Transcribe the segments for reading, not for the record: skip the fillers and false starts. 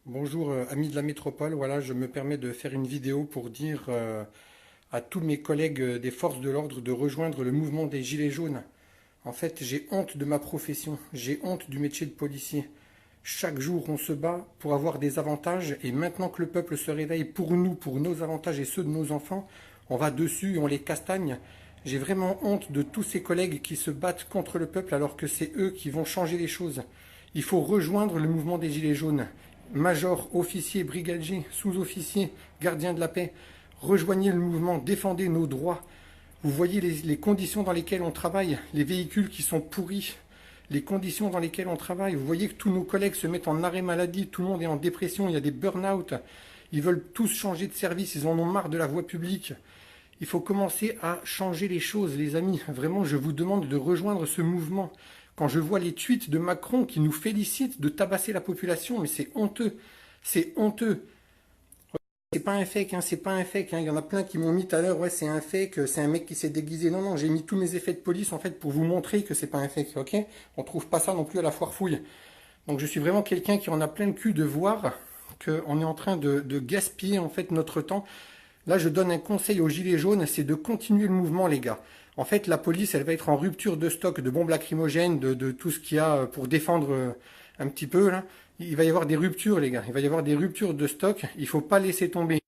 Bonjour amis de la métropole, voilà je me permets de faire une vidéo pour dire à tous mes collègues des forces de l'ordre de rejoindre le mouvement des Gilets jaunes. En fait j'ai honte de ma profession, j'ai honte du métier de policier. Chaque jour on se bat pour avoir des avantages et maintenant que le peuple se réveille pour nous, pour nos avantages et ceux de nos enfants, on va dessus et on les castagne. J'ai vraiment honte de tous ces collègues qui se battent contre le peuple alors que c'est eux qui vont changer les choses. Il faut rejoindre le mouvement des Gilets jaunes. Major, officier, brigadier, sous-officier, gardien de la paix, rejoignez le mouvement, défendez nos droits. Vous voyez les conditions dans lesquelles on travaille, les véhicules qui sont pourris, les conditions dans lesquelles on travaille. Vous voyez que tous nos collègues se mettent en arrêt maladie, tout le monde est en dépression, il y a des burn-out. Ils veulent tous changer de service, ils en ont marre de la voie publique. Il faut commencer à changer les choses, les amis. Vraiment, je vous demande de rejoindre ce mouvement. Quand je vois les tweets de Macron qui nous félicitent de tabasser la population, mais c'est honteux. C'est honteux. C'est pas un fake, hein, c'est pas un fake. Hein. Il y en a plein qui m'ont mis tout à l'heure, ouais, c'est un fake, c'est un mec qui s'est déguisé. Non, non, j'ai mis tous mes effets de police en fait pour vous montrer que c'est pas un fake, ok? On trouve pas ça non plus à la foire fouille. Donc je suis vraiment quelqu'un qui en a plein le cul de voir qu'on est en train de gaspiller en fait notre temps. Là, je donne un conseil aux Gilets jaunes, c'est de continuer le mouvement, les gars. En fait, la police, elle va être en rupture de stock de bombes lacrymogènes, de tout ce qu'il y a pour défendre un petit peu. Là. Il va y avoir des ruptures, les gars. Il va y avoir des ruptures de stock. Il ne faut pas laisser tomber.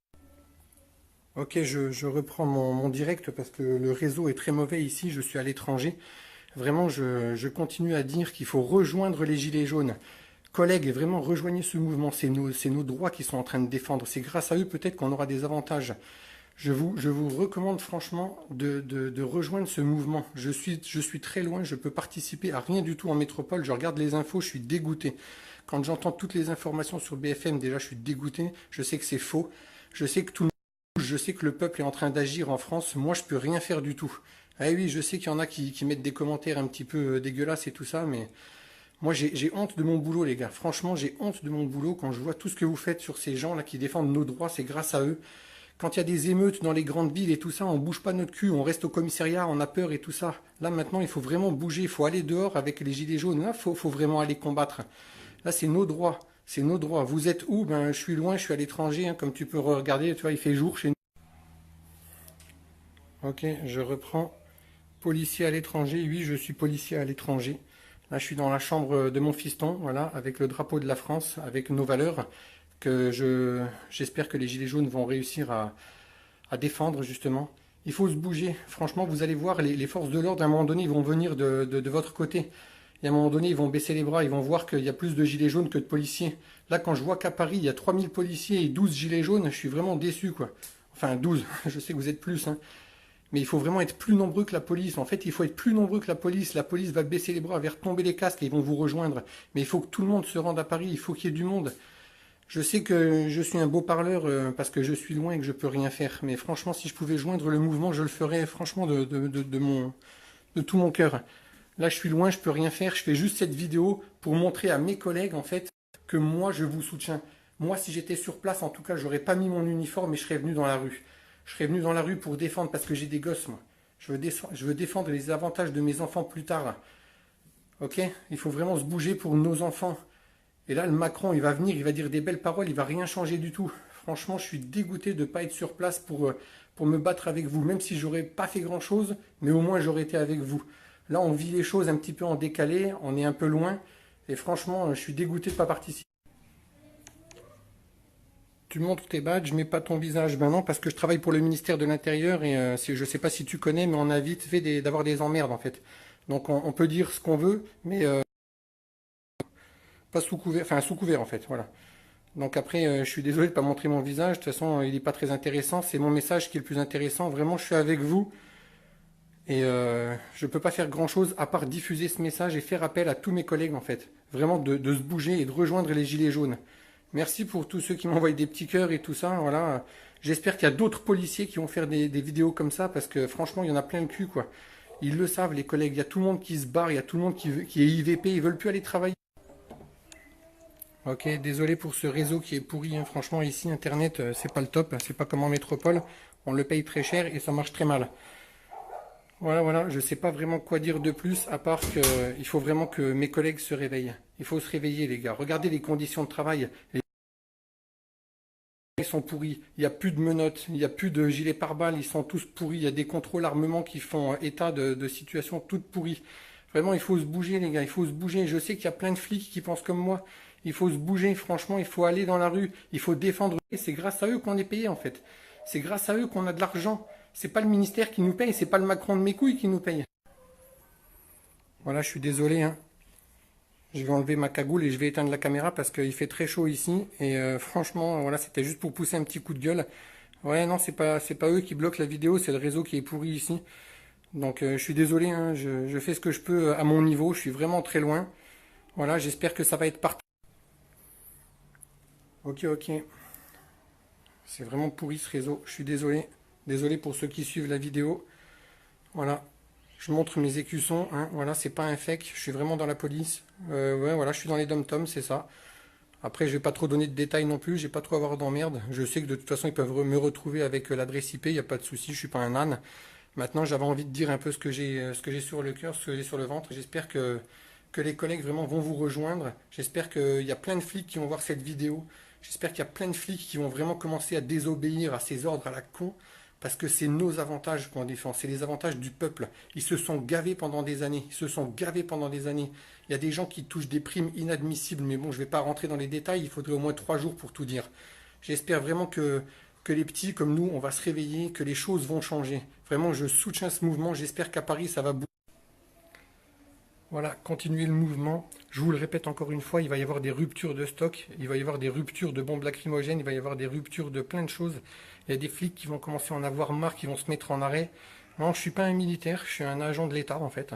Ok, je reprends mon direct parce que le réseau est très mauvais ici. Je suis à l'étranger. Vraiment, je continue à dire qu'il faut rejoindre les Gilets jaunes. Collègues, vraiment rejoignez ce mouvement. C'est nos droits qui sont en train de défendre. C'est grâce à eux peut-être qu'on aura des avantages. Je vous recommande franchement de rejoindre ce mouvement. Je suis très loin, je peux participer à rien du tout en métropole. Je regarde les infos, je suis dégoûté. Quand j'entends toutes les informations sur BFM, déjà je suis dégoûté. Je sais que c'est faux. Je sais que tout le monde, je sais que le peuple est en train d'agir en France. Moi, je peux rien faire du tout. Ah oui, je sais qu'il y en a qui mettent des commentaires un petit peu dégueulasses et tout ça, mais moi j'ai honte de mon boulot, les gars. Franchement, j'ai honte de mon boulot quand je vois tout ce que vous faites sur ces gens-là qui défendent nos droits. C'est grâce à eux. Quand il y a des émeutes dans les grandes villes et tout ça, on bouge pas notre cul, on reste au commissariat, on a peur et tout ça. Là maintenant, il faut vraiment bouger, il faut aller dehors avec les gilets jaunes. Là, faut vraiment aller combattre. Là, c'est nos droits, c'est nos droits. Vous êtes où? Ben, je suis loin, je suis à l'étranger, hein, comme tu peux regarder. Tu vois, il fait jour chez nous. Ok, je reprends. Policier à l'étranger. Oui, je suis policier à l'étranger. Là, je suis dans la chambre de mon fiston, voilà, avec le drapeau de la France, avec nos valeurs j'espère que les gilets jaunes vont réussir à défendre justement. Il faut se bouger. Franchement, vous allez voir, les forces de l'ordre, à un moment donné, ils vont venir de votre côté. Et à un moment donné, ils vont baisser les bras, ils vont voir qu'il y a plus de gilets jaunes que de policiers. Là, quand je vois qu'à Paris, il y a 3000 policiers et 12 gilets jaunes, je suis vraiment déçu, quoi. Enfin, 12, je sais que vous êtes plus, hein. Mais il faut vraiment être plus nombreux que la police. En fait, il faut être plus nombreux que la police. La police va baisser les bras, va retomber les casques et ils vont vous rejoindre. Mais il faut que tout le monde se rende à Paris, il faut qu'il y ait du monde. Je sais que je suis un beau parleur parce que je suis loin et que je peux rien faire. Mais franchement, si je pouvais joindre le mouvement, je le ferais franchement de tout mon cœur. Là, je suis loin, je peux rien faire. Je fais juste cette vidéo pour montrer à mes collègues en fait que moi, je vous soutiens. Moi, si j'étais sur place, en tout cas, j'aurais pas mis mon uniforme et je serais venu dans la rue. Je serais venu dans la rue pour défendre parce que j'ai des gosses, moi. Je veux défendre les avantages de mes enfants plus tard. Ok? Il faut vraiment se bouger pour nos enfants. Et là, le Macron, il va venir, il va dire des belles paroles, il va rien changer du tout. Franchement, je suis dégoûté de ne pas être sur place pour me battre avec vous, même si j'aurais pas fait grand-chose, mais au moins j'aurais été avec vous. Là, on vit les choses un petit peu en décalé, on est un peu loin, et franchement, je suis dégoûté de ne pas participer. Tu montres tes badges, mais pas ton visage. Ben non, parce que je travaille pour le ministère de l'Intérieur, et je sais pas si tu connais, mais on a vite fait d'avoir des emmerdes, en fait. Donc on peut dire ce qu'on veut, mais pas sous couvert, enfin sous couvert, en fait, voilà. Donc après, je suis désolé de ne pas montrer mon visage. De toute façon, il n'est pas très intéressant. C'est mon message qui est le plus intéressant. Vraiment, je suis avec vous. Et je ne peux pas faire grand-chose à part diffuser ce message et faire appel à tous mes collègues, en fait. Vraiment de se bouger et de rejoindre les Gilets jaunes. Merci pour tous ceux qui m'envoient des petits cœurs et tout ça. Voilà. J'espère qu'il y a d'autres policiers qui vont faire des vidéos comme ça parce que franchement, il y en a plein le cul, quoi. Ils le savent, les collègues. Il y a tout le monde qui se barre. Il y a tout le monde qui est IVP. Ils veulent plus aller travailler. Ok, désolé pour ce réseau qui est pourri, hein. Franchement, ici, Internet, c'est pas le top, c'est pas comme en métropole. On le paye très cher et ça marche très mal. Voilà, voilà, je sais pas vraiment quoi dire de plus, à part que il faut vraiment que mes collègues se réveillent. Il faut se réveiller, les gars. Regardez les conditions de travail. Ils sont pourris, il n'y a plus de menottes, il n'y a plus de gilets pare-balles, ils sont tous pourris, il y a des contrôles armement qui font état de situations toutes pourries. Vraiment, il faut se bouger les gars, il faut se bouger. Je sais qu'il y a plein de flics qui pensent comme moi. Il faut se bouger, franchement, il faut aller dans la rue, il faut défendre. Et c'est grâce à eux qu'on est payé en fait. C'est grâce à eux qu'on a de l'argent. C'est pas le ministère qui nous paye, c'est pas le Macron de mes couilles qui nous paye. Voilà, je suis désolé, hein. Je vais enlever ma cagoule et je vais éteindre la caméra parce qu'il fait très chaud ici. Et franchement, voilà, c'était juste pour pousser un petit coup de gueule. Ouais, non, c'est pas eux qui bloquent la vidéo, c'est le réseau qui est pourri ici. Donc je suis désolé, hein, je fais ce que je peux à mon niveau. Je suis vraiment très loin. Voilà, j'espère que ça va être parti. Ok, ok. C'est vraiment pourri ce réseau. Je suis désolé. Désolé pour ceux qui suivent la vidéo. Voilà. Je montre mes écussons, hein. Voilà, c'est pas un fake. Je suis vraiment dans la police. Ouais, voilà, je suis dans les dom-toms, c'est ça. Après, je vais pas trop donner de détails non plus. J'ai pas trop à avoir d'emmerde. Je sais que de toute façon, ils peuvent me retrouver avec l'adresse IP. Il n'y a pas de souci. Je suis pas un âne. Maintenant, j'avais envie de dire un peu ce que j'ai sur le cœur, ce que j'ai sur le ventre. J'espère que les collègues vraiment vont vous rejoindre. J'espère qu'il y a plein de flics qui vont voir cette vidéo. J'espère qu'il y a plein de flics qui vont vraiment commencer à désobéir à ces ordres à la con. Parce que c'est nos avantages qu'on défend, c'est les avantages du peuple. Ils se sont gavés pendant des années, ils se sont gavés pendant des années. Il y a des gens qui touchent des primes inadmissibles, mais bon, je ne vais pas rentrer dans les détails, il faudrait au moins 3 jours pour tout dire. J'espère vraiment que les petits comme nous, on va se réveiller, que les choses vont changer. Vraiment, je soutiens ce mouvement, j'espère qu'à Paris, ça va bouger. Voilà, continuez le mouvement. Je vous le répète encore une fois, il va y avoir des ruptures de stock, il va y avoir des ruptures de bombes lacrymogènes, il va y avoir des ruptures de plein de choses. Il y a des flics qui vont commencer à en avoir marre, qui vont se mettre en arrêt. Non, je suis pas un militaire, je suis un agent de l'État en fait.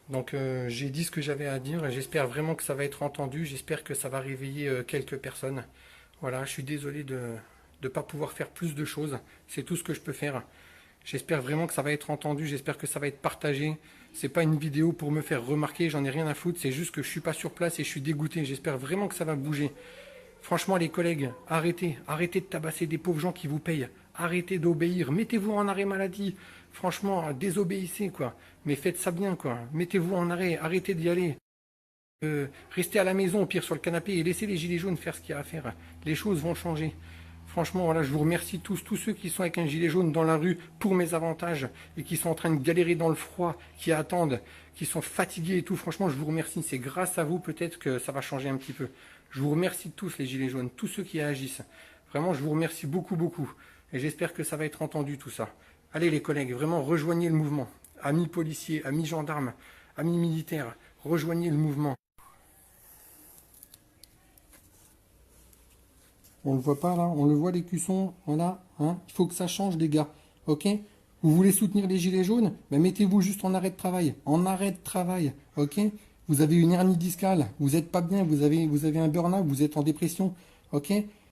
Donc j'ai dit ce que j'avais à dire et j'espère vraiment que ça va être entendu. J'espère que ça va réveiller quelques personnes. Voilà, je suis désolé de ne pas pouvoir faire plus de choses. C'est tout ce que je peux faire. J'espère vraiment que ça va être entendu, j'espère que ça va être partagé. C'est pas une vidéo pour me faire remarquer, j'en ai rien à foutre, c'est juste que je suis pas sur place et je suis dégoûté. J'espère vraiment que ça va bouger. Franchement les collègues, arrêtez de tabasser des pauvres gens qui vous payent. Arrêtez d'obéir, mettez-vous en arrêt maladie. Franchement, désobéissez quoi. Mais faites ça bien quoi. Mettez-vous en arrêt, arrêtez d'y aller. Restez à la maison, au pire sur le canapé, et laissez les gilets jaunes faire ce qu'il y a à faire. Les choses vont changer. Franchement, voilà, je vous remercie tous ceux qui sont avec un gilet jaune dans la rue pour mes avantages et qui sont en train de galérer dans le froid, qui attendent, qui sont fatigués et tout. Franchement, je vous remercie. C'est grâce à vous peut-être que ça va changer un petit peu. Je vous remercie tous les gilets jaunes, tous ceux qui agissent. Vraiment, je vous remercie beaucoup, beaucoup. Et j'espère que ça va être entendu tout ça. Allez les collègues, vraiment rejoignez le mouvement. Amis policiers, amis gendarmes, amis militaires, rejoignez le mouvement. On le voit pas là, on le voit l'écusson, voilà, hein. Il faut que ça change les gars, ok? Vous voulez soutenir les gilets jaunes? Ben mettez-vous juste en arrêt de travail, ok? Vous avez une hernie discale, vous n'êtes pas bien, vous avez un burn-out, vous êtes en dépression, ok?